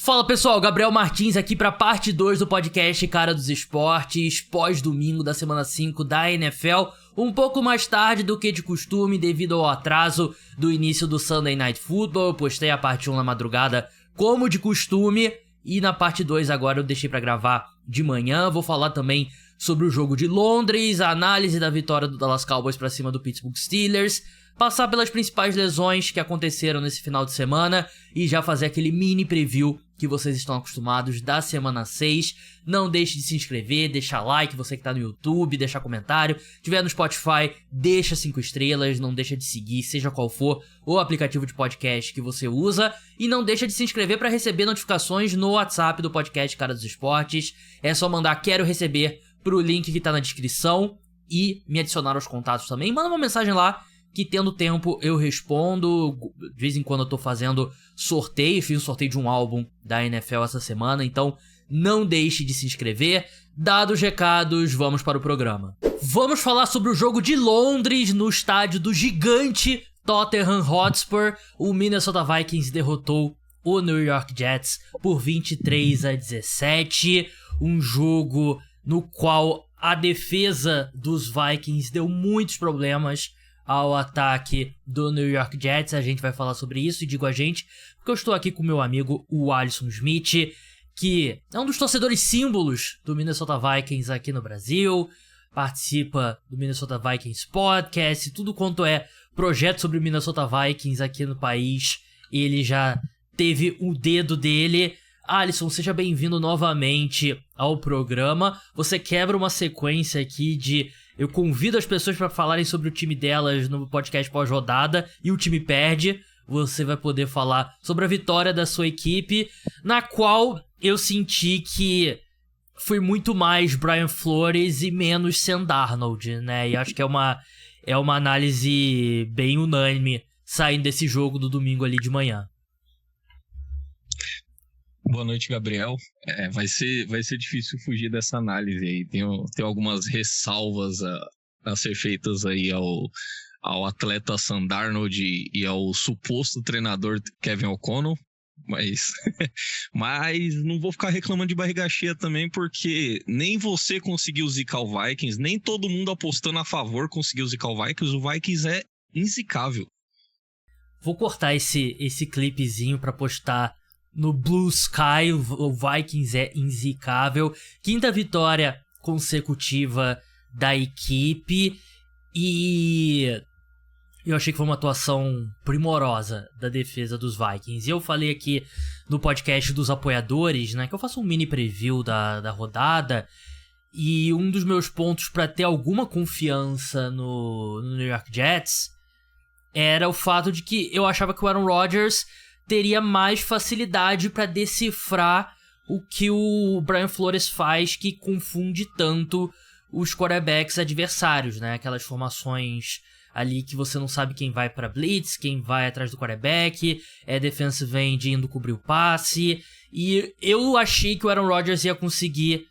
Fala pessoal, Gabriel Martins aqui para parte 2 do podcast Cara dos Esportes, pós-domingo da semana 5 da NFL, um pouco mais tarde do que de costume devido ao atraso do início do Sunday Night Football. Eu postei a parte 1 na madrugada como de costume e na parte 2 agora eu deixei para gravar de manhã. Vou falar também sobre o jogo de Londres, a análise da vitória do Dallas Cowboys para cima do Pittsburgh Steelers, passar pelas principais lesões que aconteceram nesse final de semana e já fazer aquele mini preview que vocês estão acostumados da semana 6. Não deixe de se inscrever, deixar like, você que tá no YouTube, deixar comentário. Se tiver no Spotify, deixa 5 estrelas, não deixa de seguir, seja qual for o aplicativo de podcast que você usa. E não deixa de se inscrever para receber notificações no WhatsApp do podcast Cara dos Esportes. É só mandar quero receber pro link que tá na descrição e me adicionar aos contatos também. Manda uma mensagem lá, que tendo tempo eu respondo. De vez em quando eu tô fazendo sorteio, fiz um sorteio de um álbum da NFL essa semana, então não deixe de se inscrever. Dados os recados, vamos para o programa. Vamos falar sobre o jogo de Londres no estádio do gigante Tottenham Hotspur. O Minnesota Vikings derrotou o New York Jets por 23-17, um jogo no qual a defesa dos Vikings deu muitos problemas ao ataque do New York Jets. A gente vai falar sobre isso, e digo a gente porque eu estou aqui com meu amigo, o Alisson Smith, que é um dos torcedores símbolos do Minnesota Vikings aqui no Brasil, participa do Minnesota Vikings Podcast, tudo quanto é projeto sobre o Minnesota Vikings aqui no país, ele já teve o dedo dele. Alisson, seja bem-vindo novamente ao programa. Você quebra uma sequência aqui de eu convido as pessoas para falarem sobre o time delas no podcast pós-rodada e o time perde. Você vai poder falar sobre a vitória da sua equipe, na qual eu senti que foi muito mais Brian Flores e menos Sam Darnold, né? E acho que é uma análise bem unânime saindo desse jogo do domingo ali de manhã. Boa noite, Gabriel. Vai ser difícil fugir dessa análise aí. Tem algumas ressalvas a ser feitas aí ao atleta Sam Darnold e ao suposto treinador Kevin O'Connell, mas não vou ficar reclamando de barriga cheia também, porque nem você conseguiu zicar o Vikings, nem todo mundo apostando a favor conseguiu zicar o Vikings. O Vikings é inzicável. Vou cortar esse clipezinho pra postar no Blue Sky. O Vikings é inzicável. 5ª vitória consecutiva da equipe. E eu achei que foi uma atuação primorosa da defesa dos Vikings. E eu falei aqui no podcast dos apoiadores, né, que eu faço um mini preview da rodada. E um dos meus pontos para ter alguma confiança no New York Jets era o fato de que eu achava que o Aaron Rodgers teria mais facilidade para decifrar o que o Brian Flores faz, que confunde tanto os quarterbacks adversários, né? Aquelas formações ali que você não sabe quem vai para blitz, quem vai atrás do quarterback, defensive end indo cobrir o passe. E eu achei que o Aaron Rodgers ia conseguir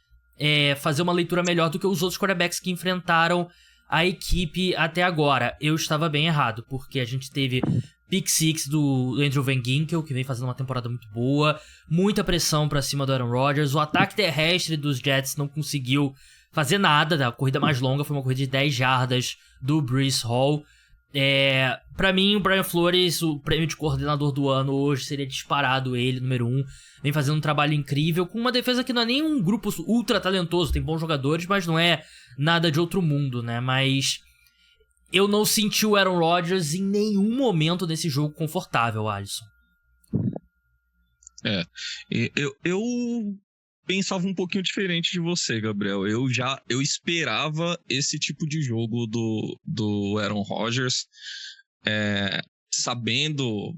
fazer uma leitura melhor do que os outros quarterbacks que enfrentaram a equipe até agora. Eu estava bem errado, porque a gente teve pick six do Andrew Van Ginkel, que vem fazendo uma temporada muito boa, muita pressão pra cima do Aaron Rodgers. O ataque terrestre dos Jets não conseguiu fazer nada. A corrida mais longa foi uma corrida de 10 jardas do Breece Hall. Pra mim, o Brian Flores, o prêmio de coordenador do ano hoje seria disparado ele, número 1. Vem fazendo um trabalho incrível, com uma defesa que não é nem um grupo ultra talentoso, tem bons jogadores, mas não é nada de outro mundo, né? Mas eu não senti o Aaron Rodgers em nenhum momento desse jogo confortável, Alisson. Eu pensava um pouquinho diferente de você, Gabriel. Eu esperava esse tipo de jogo do Aaron Rodgers, sabendo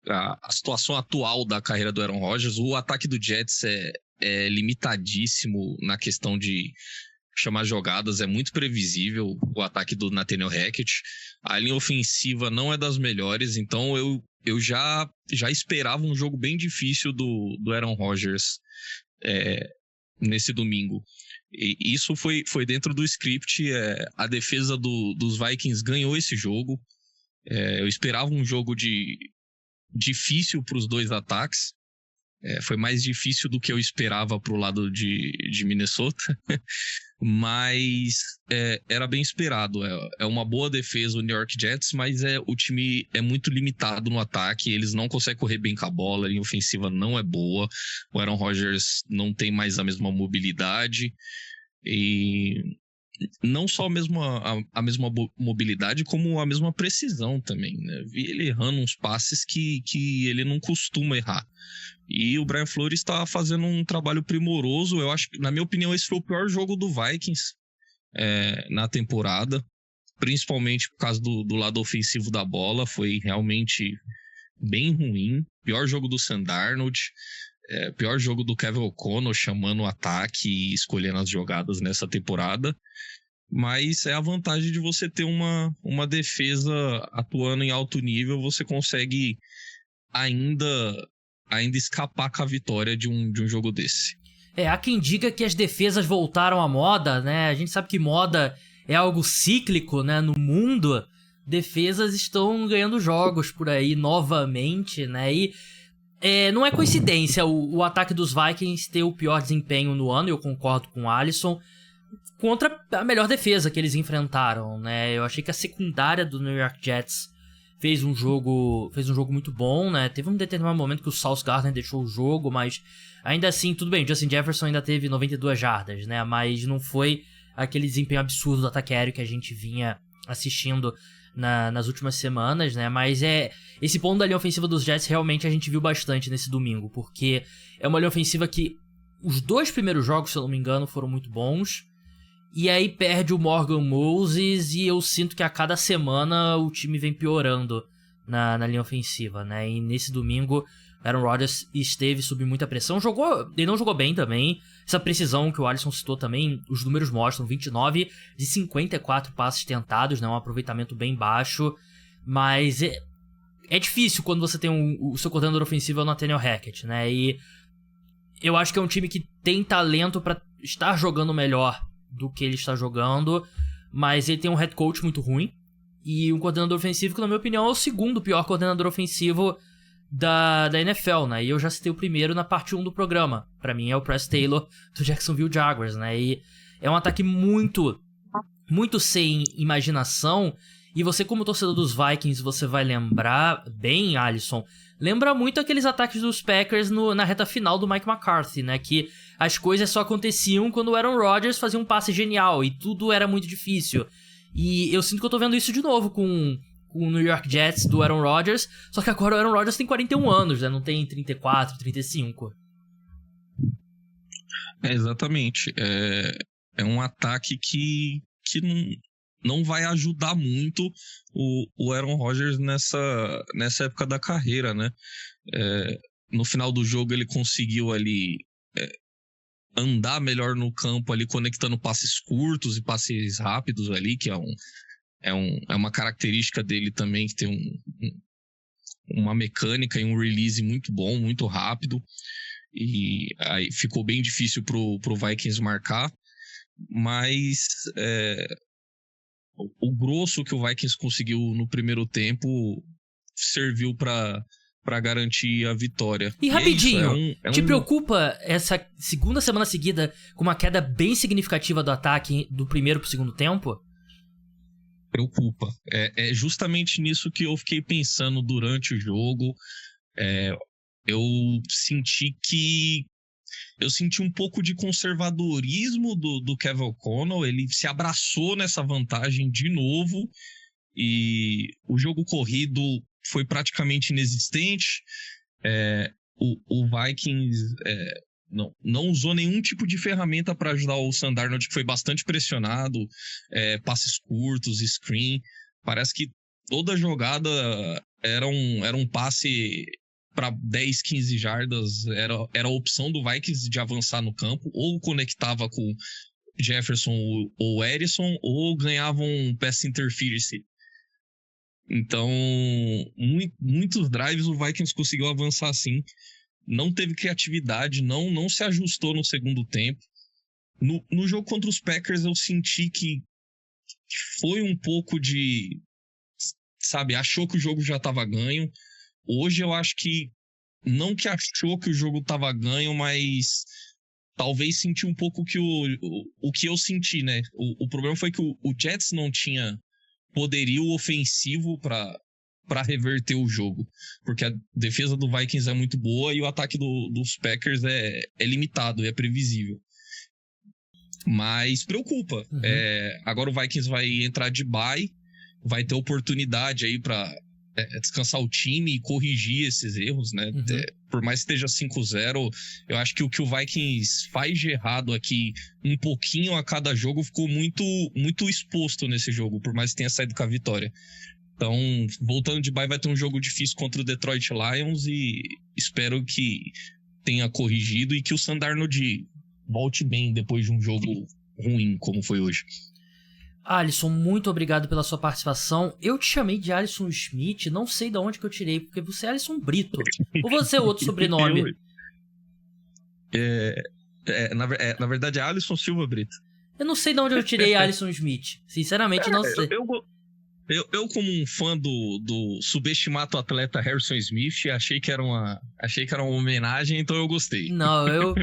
a situação atual da carreira do Aaron Rodgers. O ataque do Jets é limitadíssimo na questão de chamar jogadas, é muito previsível o ataque do Nathaniel Hackett. A linha ofensiva não é das melhores, então eu já esperava um jogo bem difícil do Aaron Rodgers nesse domingo. E isso foi dentro do script. A defesa dos Vikings ganhou esse jogo. Eu esperava um jogo difícil para os dois ataques. Foi mais difícil do que eu esperava pro lado de Minnesota, mas era bem esperado. É uma boa defesa o New York Jets, mas o time é muito limitado no ataque, eles não conseguem correr bem com a bola, a linha ofensiva não é boa, o Aaron Rodgers não tem mais a mesma mobilidade, e não só a mesma mobilidade, como a mesma precisão também, né? Vi ele errando uns passes que ele não costuma errar. E o Brian Flores está fazendo um trabalho primoroso. Eu acho que, na minha opinião, esse foi o pior jogo do Vikings na temporada, principalmente por causa do lado ofensivo da bola. Foi realmente bem ruim. Pior jogo do Sam Darnold, pior jogo do Kevin O'Connell chamando o ataque e escolhendo as jogadas nessa temporada. Mas é a vantagem de você ter uma defesa atuando em alto nível, você consegue ainda escapar com a vitória de um jogo desse. Há quem diga que as defesas voltaram à moda, né? A gente sabe que moda é algo cíclico, né? No mundo, defesas estão ganhando jogos por aí novamente, né? E não é coincidência o ataque dos Vikings ter o pior desempenho no ano, eu concordo com o Alisson, contra a melhor defesa que eles enfrentaram, né? Eu achei que a secundária do New York Jets fez um jogo muito bom, né? Teve um determinado momento que o Sauce Gardner deixou o jogo, mas ainda assim, tudo bem, Justin Jefferson ainda teve 92 jardas, né? Mas não foi aquele desempenho absurdo do ataque aéreo que a gente vinha assistindo nas últimas semanas, né? Mas esse ponto da linha ofensiva dos Jets realmente a gente viu bastante nesse domingo, porque é uma linha ofensiva que os 2 primeiros jogos, se eu não me engano, foram muito bons. E aí perde o Morgan Moses e eu sinto que a cada semana o time vem piorando na linha ofensiva, né? E nesse domingo, Aaron Rodgers esteve sob muita pressão. Ele não jogou bem também. Essa precisão que o Alisson citou também, os números mostram 29 de 54 passes tentados, né? Um aproveitamento bem baixo. Mas é difícil quando você tem o seu coordenador ofensivo é o Nathaniel Hackett, né? E eu acho que é um time que tem talento para estar jogando melhor do que ele está jogando, mas ele tem um head coach muito ruim e um coordenador ofensivo que, na minha opinião, é o segundo pior coordenador ofensivo da NFL, né? E eu já citei o primeiro na parte 1 do programa. Pra mim é o Press Taylor do Jacksonville Jaguars, né? E é um ataque muito, muito sem imaginação. E você, como torcedor dos Vikings, você vai lembrar bem, Alisson, lembra muito aqueles ataques dos Packers na reta final do Mike McCarthy, né? Que as coisas só aconteciam quando o Aaron Rodgers fazia um passe genial e tudo era muito difícil. E eu sinto que eu tô vendo isso de novo com o New York Jets do Aaron Rodgers, só que agora o Aaron Rodgers tem 41 anos, né? Não tem 34, 35. Exatamente. É um ataque que não vai ajudar muito o Aaron Rodgers nessa época da carreira, né? No final do jogo ele conseguiu ali andar melhor no campo, ali conectando passes curtos e passes rápidos ali, que é uma característica dele também, que tem uma mecânica e um release muito bom, muito rápido, e aí ficou bem difícil pro Vikings marcar, mas o grosso que o Vikings conseguiu no primeiro tempo serviu para garantir a vitória. E rapidinho, te preocupa essa segunda semana seguida com uma queda bem significativa do ataque do primeiro pro segundo tempo? Preocupa. É justamente nisso que eu fiquei pensando durante o jogo. Eu senti um pouco de conservadorismo do Kevin O'Connell. Ele se abraçou nessa vantagem de novo e o jogo corrido foi praticamente inexistente. O Vikings não usou nenhum tipo de ferramenta para ajudar o Sam Darnold, que foi bastante pressionado, passes curtos, screen. Parece que toda jogada era um passe para 10, 15 jardas, era a opção do Vikings de avançar no campo, ou conectava com Jefferson ou Edison, ou ganhava um pass interference. Então, muitos drives o Vikings conseguiu avançar assim. Não teve criatividade, não se ajustou no segundo tempo. No jogo contra os Packers, eu senti que foi um pouco de... Sabe, achou que o jogo já estava ganho. Hoje eu acho que não que achou que o jogo tava ganho, mas talvez sentiu um pouco que o que eu senti, né? O problema foi que o Jets não tinha poderio ofensivo para reverter o jogo, porque a defesa do Vikings é muito boa e o ataque dos Packers é limitado e é previsível. Mas preocupa. Agora o Vikings vai entrar de bye, vai ter oportunidade aí para descansar o time e corrigir esses erros, né? Por mais que esteja 5-0, eu acho que o que o Vikings faz de errado aqui, um pouquinho a cada jogo, ficou muito, muito exposto nesse jogo, por mais que tenha saído com a vitória. Então, voltando de bye, vai ter um jogo difícil contra o Detroit Lions e espero que tenha corrigido e que o Sam Darnold volte bem depois de um jogo ruim como foi hoje. Alisson, muito obrigado pela sua participação. Eu te chamei de Alisson Smith, não sei de onde que eu tirei, porque você é Alisson Brito. Ou você é outro sobrenome? Na verdade é Alisson Silva Brito. Eu não sei de onde eu tirei Alisson Smith. Sinceramente, não sei. Eu como um fã do subestimado atleta Harrison Smith, achei que era uma homenagem, então eu gostei. Não,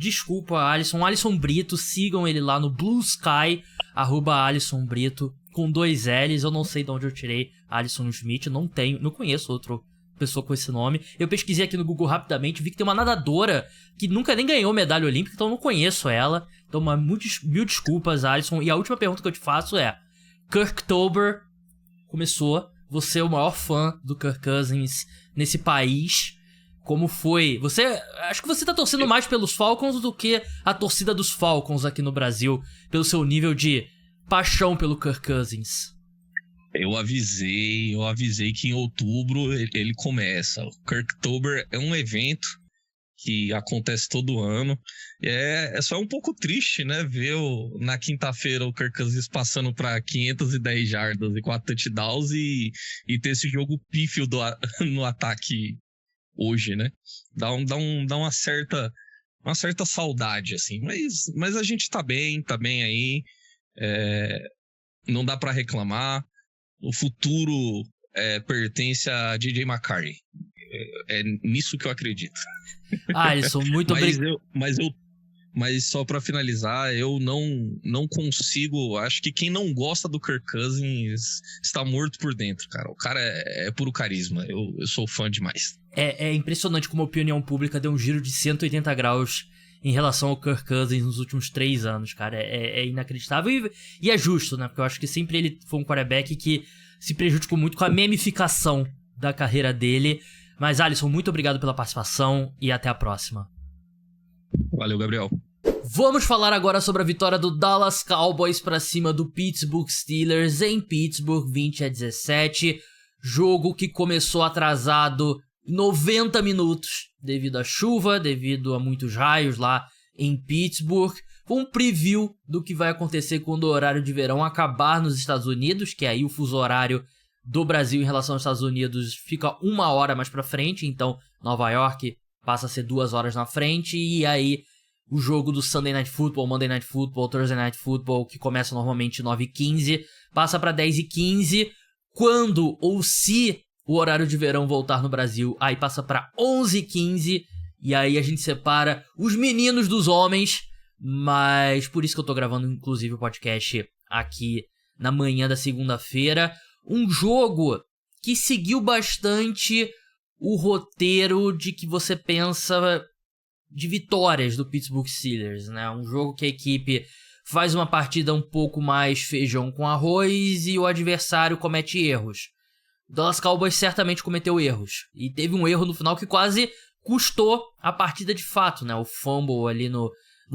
desculpa, Alisson Brito, sigam ele lá no Blue Sky, @Alisson Brito, com 2 L's, eu não sei de onde eu tirei Alisson Smith, não conheço outra pessoa com esse nome. Eu pesquisei aqui no Google rapidamente, vi que tem uma nadadora que nunca nem ganhou medalha olímpica, então eu não conheço ela. Então, mil desculpas, Alisson. E a última pergunta que eu te faço é: Kirktober começou, você é o maior fã do Kirk Cousins nesse país. Como foi? Acho que você tá torcendo mais pelos Falcons do que a torcida dos Falcons aqui no Brasil, pelo seu nível de paixão pelo Kirk Cousins. Eu avisei que em outubro ele começa. O Kirktober é um evento que acontece todo ano. É só um pouco triste, né? Ver na quinta-feira o Kirk Cousins passando para 510 jardas e 4 touchdowns e ter esse jogo pífio no ataque hoje, né? Dá uma certa saudade, assim. Mas a gente tá bem aí. Não dá para reclamar. O futuro pertence a DJ McCarthy. É nisso que eu acredito. Alisson, muito obrigado. Mas só pra finalizar, eu não consigo. Acho que quem não gosta do Kirk Cousins está morto por dentro, cara. O cara é puro carisma. Eu sou fã demais. É impressionante como a opinião pública deu um giro de 180 graus em relação ao Kirk Cousins nos últimos 3 anos, cara. É inacreditável e é justo, né? Porque eu acho que sempre ele foi um quarterback que se prejudicou muito com a memificação da carreira dele. Mas, Alisson, muito obrigado pela participação e até a próxima. Valeu, Gabriel. Vamos falar agora sobre a vitória do Dallas Cowboys para cima do Pittsburgh Steelers em Pittsburgh, 20-17. Jogo que começou atrasado 90 minutos devido à chuva, devido a muitos raios lá em Pittsburgh. Foi um preview do que vai acontecer quando o horário de verão acabar nos Estados Unidos, que aí o fuso horário do Brasil em relação aos Estados Unidos fica 1 hora mais pra frente, então Nova York passa a ser 2 horas na frente, e aí o jogo do Sunday Night Football, Monday Night Football, Thursday Night Football, que começa normalmente 9h15, passa pra 10h15, quando ou se o horário de verão voltar no Brasil, aí passa pra 11h15, e aí a gente separa os meninos dos homens, mas por isso que eu tô gravando inclusive o podcast aqui na manhã da segunda-feira. Um jogo que seguiu bastante o roteiro de que você pensa de vitórias do Pittsburgh Steelers, né? Um jogo que a equipe faz uma partida um pouco mais feijão com arroz e o adversário comete erros. O Dallas Cowboys certamente cometeu erros. E teve um erro no final que quase custou a partida de fato, né? O fumble ali no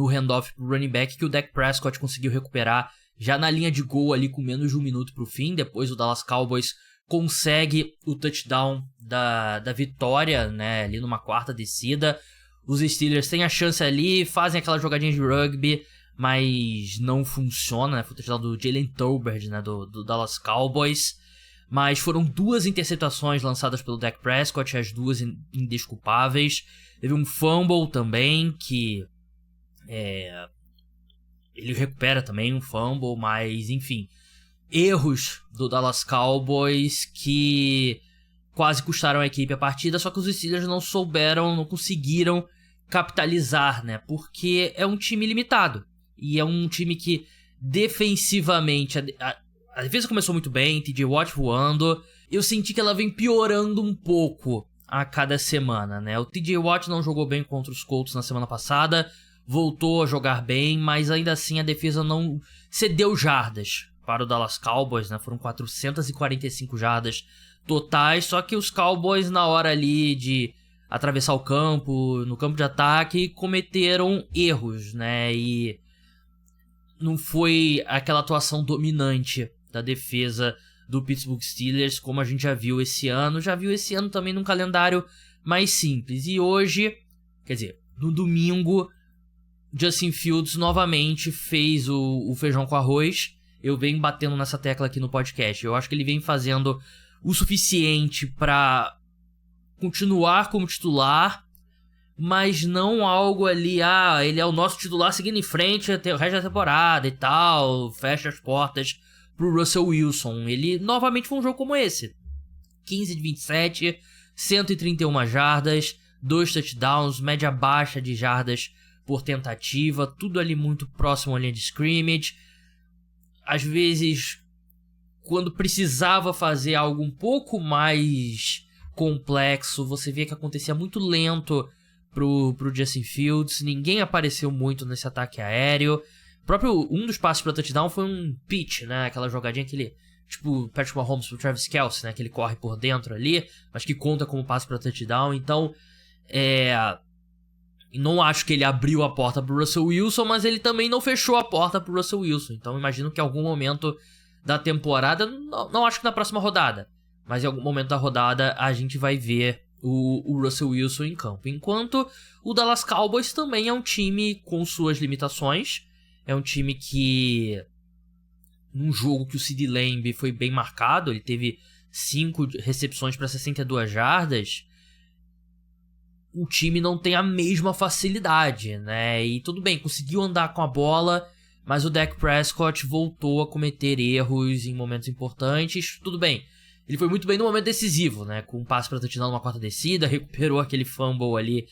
handoff pro running back que o Dak Prescott conseguiu recuperar já na linha de gol ali com menos de 1 minuto pro fim. Depois o Dallas Cowboys consegue o touchdown da vitória, né, ali numa 4ª descida. Os Steelers têm a chance ali, fazem aquela jogadinha de rugby, mas não funciona, né? Foi o touchdown do Jalen Tolbert, né, do Dallas Cowboys. Mas foram 2 interceptações lançadas pelo Dak Prescott, as 2 indesculpáveis. Teve um fumble também, que ele recupera também um fumble, mas enfim, erros do Dallas Cowboys que quase custaram a equipe a partida, só que os Steelers não conseguiram capitalizar, né? Porque é um time limitado. E é um time que, defensivamente, a defesa começou muito bem, TJ Watt voando. Eu senti que ela vem piorando um pouco a cada semana, né? O TJ Watt não jogou bem contra os Colts na semana passada, voltou a jogar bem, mas ainda assim a defesa não cedeu jardas para o Dallas Cowboys, né? Foram 445 jardas totais, só que os Cowboys, na hora ali de atravessar o campo, no campo de ataque, cometeram erros, né? E não foi aquela atuação dominante da defesa do Pittsburgh Steelers, como a gente já viu esse ano. Já viu esse ano também num calendário mais simples. E hoje, quer dizer, no domingo, Justin Fields novamente fez o feijão com arroz. Eu venho batendo nessa tecla aqui no podcast. Eu acho que ele vem fazendo o suficiente para continuar como titular, mas não algo ali, ele é o nosso titular seguindo em frente até o resto da temporada e tal, fecha as portas pro Russell Wilson. Ele novamente foi um jogo como esse. 15 de 27, 131 jardas, 2 touchdowns, média baixa de jardas por tentativa, tudo ali muito próximo à linha de scrimmage. Às vezes, quando precisava fazer algo um pouco mais complexo, você via que acontecia muito lento pro Justin Fields. Ninguém apareceu muito nesse ataque aéreo. Um dos passes para touchdown foi um pitch, né? Aquela jogadinha que ele, tipo Patrick Mahomes pro Travis Kelce, né? Que ele corre por dentro ali, mas que conta como passe para touchdown. Então, não acho que ele abriu a porta pro Russell Wilson, mas ele também não fechou a porta pro Russell Wilson. Então, imagino que em algum momento da temporada, não acho que na próxima rodada, mas em algum momento da rodada a gente vai ver o Russell Wilson em campo. Enquanto o Dallas Cowboys também é um time com suas limitações. É um time que, num jogo que o CeeDee Lamb foi bem marcado, ele teve 5 recepções para 62 jardas, o time não tem a mesma facilidade, né? E tudo bem, conseguiu andar com a bola, mas o Dak Prescott voltou a cometer erros em momentos importantes. Tudo bem, ele foi muito bem no momento decisivo, né? Com um passe para touchdown numa quarta descida, recuperou aquele fumble ali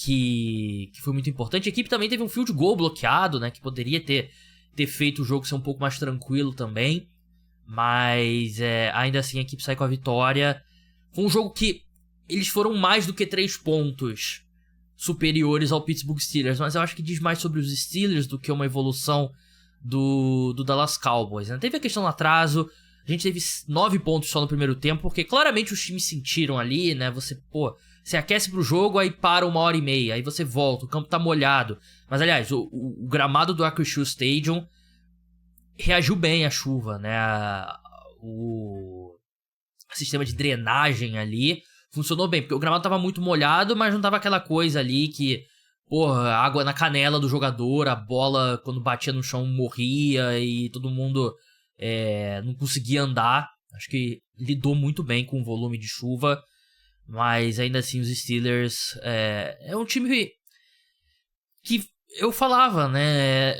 que foi muito importante. A equipe também teve um field goal bloqueado, né? Que poderia ter feito o jogo ser um pouco mais tranquilo também. Mas ainda assim a equipe sai com a vitória. Foi um jogo que eles foram mais do que 3 pontos superiores ao Pittsburgh Steelers. Mas eu acho que diz mais sobre os Steelers do que uma evolução do Dallas Cowboys, né? Teve a questão do atraso. A gente teve 9 pontos só no primeiro tempo, porque claramente os times sentiram ali, né? Você aquece pro jogo, aí para 1h30, aí você volta, o campo tá molhado. Mas, aliás, o gramado do Acrisure Stadium reagiu bem à chuva, né? O sistema de drenagem ali funcionou bem, porque o gramado tava muito molhado, mas não tava aquela coisa ali que, água na canela do jogador, a bola, quando batia no chão, morria e todo mundo não conseguia andar. Acho que lidou muito bem com o volume de chuva. Mas ainda assim os Steelers é um time que eu falava, né?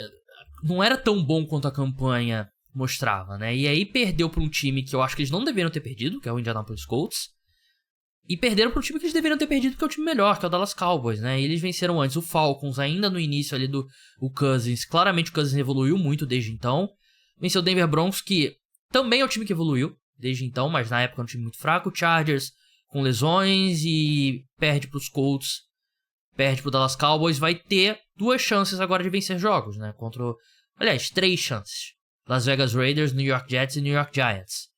Não era tão bom quanto a campanha mostrava, né? E aí perdeu para um time que eu acho que eles não deveriam ter perdido, que é o Indianapolis Colts. E perderam para um time que eles deveriam ter perdido, que é o time melhor, que é o Dallas Cowboys, né? E eles venceram antes o Falcons, ainda no início ali o Cousins. Claramente o Cousins evoluiu muito desde então. Venceu o Denver Broncos, que também é um time que evoluiu desde então, mas na época é um time muito fraco. O Chargers com lesões e perde para os Colts, perde para o Dallas Cowboys. Vai ter 2 chances agora de vencer jogos, né? Aliás, 3 chances. Las Vegas Raiders, New York Jets e New York Giants.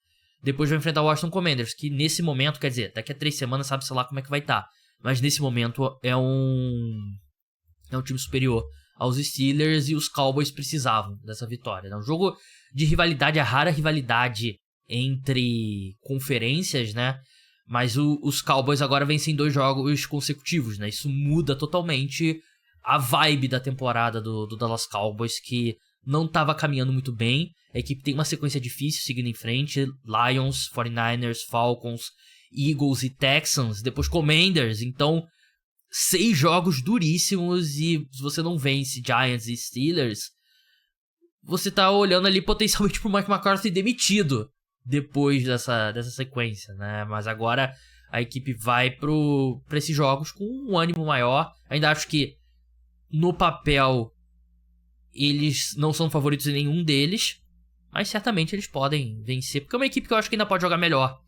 Depois vai enfrentar o Washington Commanders, que nesse momento, quer dizer, daqui a 3 semanas sabe-se lá como é que vai estar. Mas nesse momento é um time superior aos Steelers e os Cowboys precisavam dessa vitória. É um jogo de rivalidade, a rara rivalidade entre conferências, né? Mas os Cowboys agora vencem 2 jogos consecutivos, né? Isso muda totalmente a vibe da temporada do Dallas Cowboys, que não estava caminhando muito bem. A equipe tem uma sequência difícil seguindo em frente. Lions, 49ers, Falcons, Eagles e Texans. Depois Commanders. Então, 6 jogos duríssimos. E se você não vence Giants e Steelers, você tá olhando ali potencialmente pro Mike McCarthy demitido depois dessa sequência, né? Mas agora a equipe vai pra esses jogos com um ânimo maior. Ainda acho que no papel eles não são favoritos em nenhum deles, mas certamente eles podem vencer, porque é uma equipe que eu acho que ainda pode jogar melhor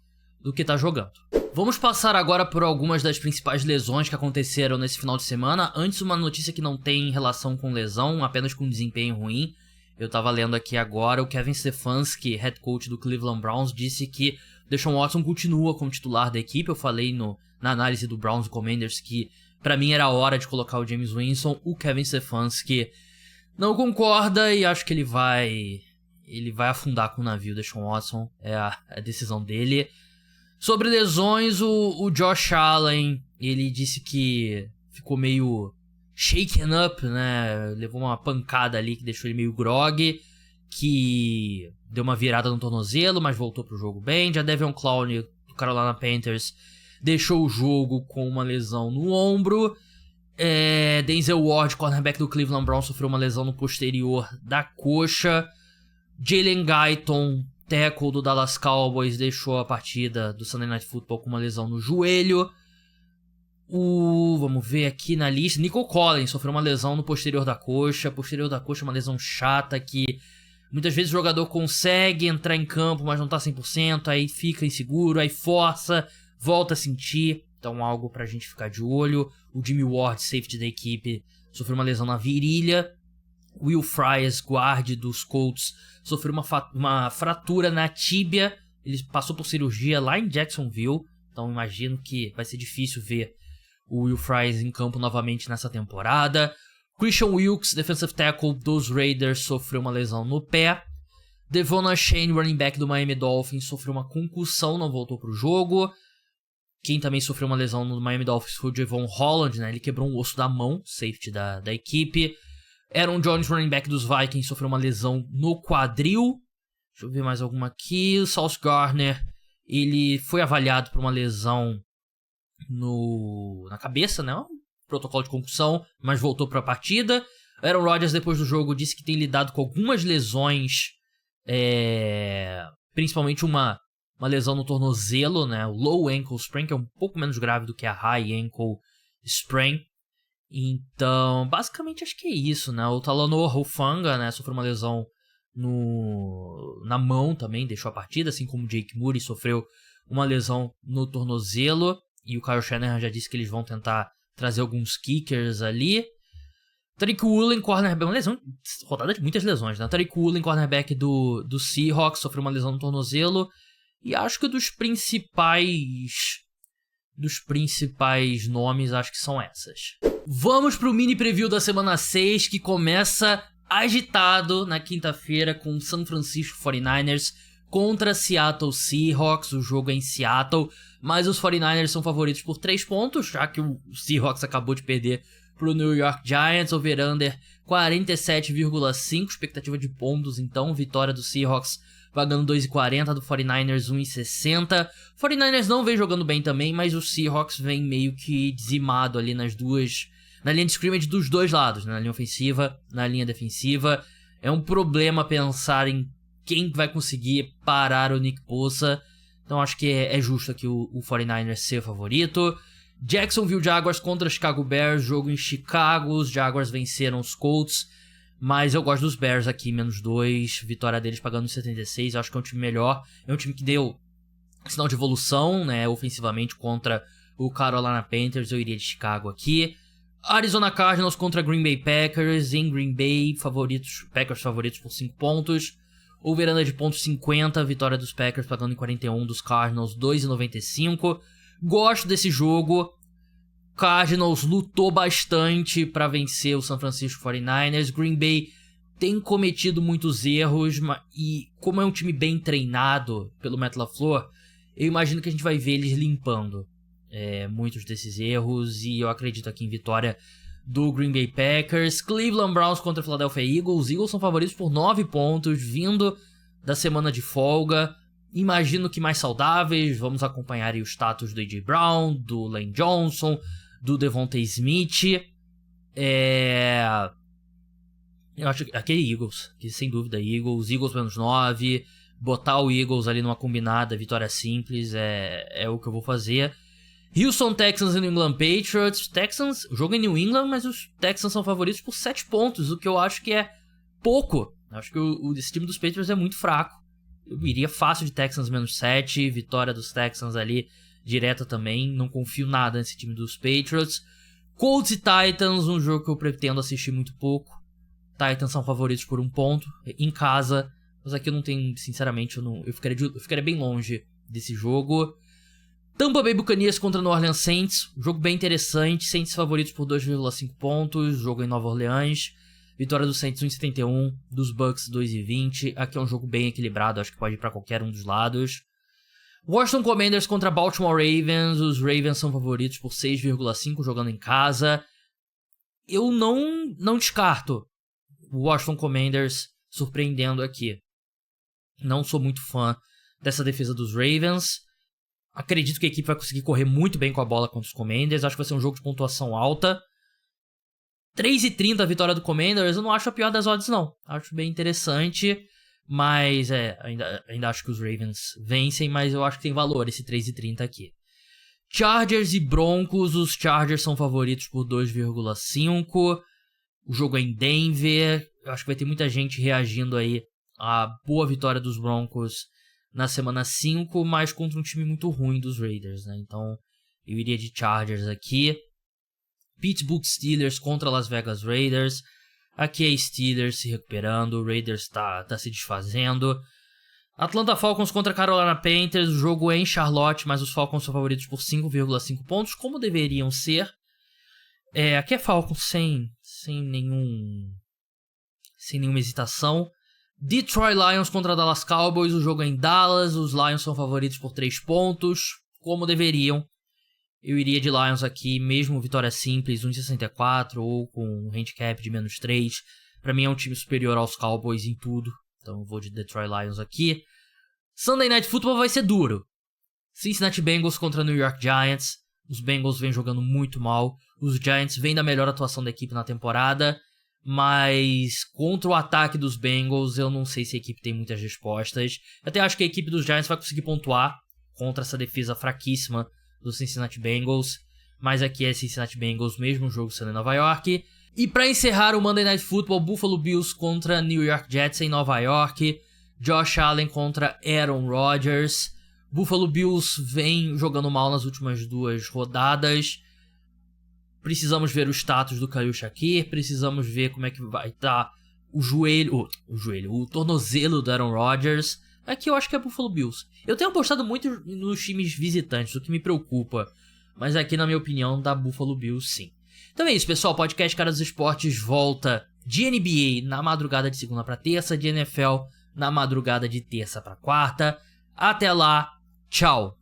do que tá jogando. Vamos passar agora por algumas das principais lesões que aconteceram nesse final de semana. Antes, uma notícia que não tem relação com lesão, apenas com desempenho ruim. Eu tava lendo aqui agora, o Kevin Stefanski, head coach do Cleveland Browns, disse que Deshaun Watson continua como titular da equipe. Eu falei na análise do Browns e Commanders que pra mim era a hora de colocar o James Winston. O Kevin Stefanski não concorda e acho que ele vai afundar com o navio. Deshaun Watson é a decisão dele. Sobre lesões, o Josh Allen, ele disse que ficou meio shaken up, né? Levou uma pancada ali que deixou ele meio grog, que deu uma virada no tornozelo, mas voltou pro jogo bem. Já Jadeveon Clowney, do Carolina Panthers, deixou o jogo com uma lesão no ombro. Denzel Ward, cornerback do Cleveland Browns, sofreu uma lesão no posterior da coxa. Jalen Guyton, tackle do Dallas Cowboys, deixou a partida do Sunday Night Football com uma lesão no joelho. Vamos ver aqui na lista. Nico Collins sofreu uma lesão no posterior da coxa. Posterior da coxa é uma lesão chata que muitas vezes o jogador consegue entrar em campo, mas não tá 100%, aí fica inseguro, aí força, volta a sentir. Então algo pra gente ficar de olho. O Jimmy Ward, safety da equipe, sofreu uma lesão na virilha. Will Fries, guard dos Colts, sofreu uma fratura na tíbia. Ele passou por cirurgia lá em Jacksonville, então imagino que vai ser difícil ver o Will Fries em campo novamente nessa temporada. Christian Wilkes, defensive tackle dos Raiders, sofreu uma lesão no pé. Devon Achane, running back do Miami Dolphins, sofreu uma concussão, não voltou pro jogo. Quem também sofreu uma lesão no Miami Dolphins foi o Javon Holland, né? Ele quebrou um osso da mão, safety da equipe. Aaron Jones, running back dos Vikings, sofreu uma lesão no quadril. Deixa eu ver mais alguma aqui. O Sauce Gardner, ele foi avaliado por uma lesão na cabeça, né? Um protocolo de concussão, mas voltou para a partida. Aaron Rodgers, depois do jogo, disse que tem lidado com algumas lesões, principalmente uma lesão no tornozelo, né? O low ankle sprain, que é um pouco menos grave do que a high ankle sprain. Então, basicamente acho que é isso, né? O Talanoa Hufanga, né, sofreu uma lesão na mão também, deixou a partida, assim como o Jake Moody sofreu uma lesão no tornozelo. E o Kyle Shanahan já disse que eles vão tentar trazer alguns kickers ali. Tariq Woolen, cornerback, uma lesão, rodada de muitas lesões, né? Tariq Woolen, cornerback do Seahawks, sofreu uma lesão no tornozelo. E acho que dos principais nomes, acho que são essas. Vamos pro mini preview da semana 6, que começa agitado na quinta-feira com San Francisco 49ers contra Seattle Seahawks. O jogo é em Seattle, mas os 49ers são favoritos por 3 pontos, já que o Seahawks acabou de perder pro New York Giants. Over-under 47,5, expectativa de pontos, então vitória do Seahawks pagando 2,40, do 49ers 1,60. 49ers não vem jogando bem também, mas o Seahawks vem meio que dizimado ali na linha de scrimmage dos dois lados, né? Na linha ofensiva, na linha defensiva. É um problema pensar em quem vai conseguir parar o Nick Bosa. Então acho que é justo aqui o 49ers ser favorito. Jacksonville Jaguars contra Chicago Bears, jogo em Chicago. Os Jaguars venceram os Colts, mas eu gosto dos Bears aqui, -2, vitória deles pagando 76, eu acho que é um time melhor, é um time que deu sinal de evolução, né, ofensivamente contra o Carolina Panthers. Eu iria de Chicago aqui. Arizona Cardinals contra Green Bay Packers, em Green Bay, Packers favoritos por 5 pontos. Over-under de pontos 50, vitória dos Packers pagando em 41, dos Cardinals 2,95. Gosto desse jogo. Cardinals lutou bastante para vencer o San Francisco 49ers. Green Bay tem cometido muitos erros e como é um time bem treinado pelo Matt LaFleur, eu imagino que a gente vai ver eles limpando muitos desses erros, e eu acredito aqui em vitória do Green Bay Packers. Cleveland Browns contra Philadelphia Eagles. Os Eagles são favoritos por 9 pontos, vindo da semana de folga. Imagino que mais saudáveis. Vamos acompanhar aí o status do A.J. Brown, do Lane Johnson, do Devontae Smith. Eu acho que aquele Eagles, que sem dúvida Eagles. Eagles -9, botar o Eagles ali numa combinada, vitória simples, é o que eu vou fazer. Houston Texans e New England Patriots. Texans, o jogo é em New England, mas os Texans são favoritos por 7 pontos, o que eu acho que é pouco. Eu acho que esse time dos Patriots é muito fraco. Eu iria fácil de Texans menos 7, vitória dos Texans ali direta também. Não confio nada nesse time dos Patriots. Colts e Titans, um jogo que eu pretendo assistir muito pouco. Titans são favoritos por 1 ponto, em casa. Mas aqui eu não tenho, sinceramente, eu ficaria bem longe desse jogo. Tampa Bay Buccaneers contra New Orleans Saints. Um jogo bem interessante. Saints favoritos por 2,5 pontos. Jogo em Nova Orleans. Vitória dos Saints 1,71, dos Bucks 2,20. Aqui é um jogo bem equilibrado, acho que pode ir pra qualquer um dos lados. Washington Commanders contra Baltimore Ravens. Os Ravens são favoritos por 6,5 jogando em casa. Eu não descarto o Washington Commanders surpreendendo aqui. Não sou muito fã dessa defesa dos Ravens. Acredito que a equipe vai conseguir correr muito bem com a bola contra os Commanders. Acho que vai ser um jogo de pontuação alta. 3,30 a vitória do Commanders, eu não acho a pior das odds, não. Acho bem interessante, mas ainda acho que os Ravens vencem, mas eu acho que tem valor esse 3,30 aqui. Chargers e Broncos, os Chargers são favoritos por 2,5. O jogo é em Denver, eu acho que vai ter muita gente reagindo aí à boa vitória dos Broncos na semana 5, mas contra um time muito ruim dos Raiders, né? Então eu iria de Chargers aqui. Pittsburgh Steelers contra Las Vegas Raiders. Aqui é Steelers se recuperando, o Raiders tá se desfazendo. Atlanta Falcons contra Carolina Panthers. O jogo é em Charlotte, mas os Falcons são favoritos por 5,5 pontos, como deveriam ser. Aqui é Falcons sem nenhuma hesitação. Detroit Lions contra Dallas Cowboys. O jogo é em Dallas, os Lions são favoritos por 3 pontos, como deveriam. Eu iria de Lions aqui, mesmo vitória simples, 1,64 ou com um handicap de menos 3. Pra mim é um time superior aos Cowboys em tudo. Então eu vou de Detroit Lions aqui. Sunday Night Football vai ser duro. Cincinnati Bengals contra New York Giants. Os Bengals vêm jogando muito mal. Os Giants vêm da melhor atuação da equipe na temporada. Mas contra o ataque dos Bengals, eu não sei se a equipe tem muitas respostas. Eu até acho que a equipe dos Giants vai conseguir pontuar contra essa defesa fraquíssima dos Cincinnati Bengals, mas aqui é Cincinnati Bengals, mesmo jogo sendo em Nova York. E para encerrar o Monday Night Football, Buffalo Bills contra New York Jets em Nova York. Josh Allen contra Aaron Rodgers. Buffalo Bills vem jogando mal nas últimas 2 rodadas. Precisamos ver o status do Khalil Shakir, precisamos ver como é que vai estar o tornozelo do Aaron Rodgers. Aqui eu acho que é Buffalo Bills. Eu tenho apostado muito nos times visitantes, o que me preocupa. Mas aqui, na minha opinião, dá Buffalo Bills sim. Então é isso, pessoal. O podcast Cara dos Esportes volta de NBA na madrugada de segunda para terça, de NFL na madrugada de terça para quarta. Até lá, tchau!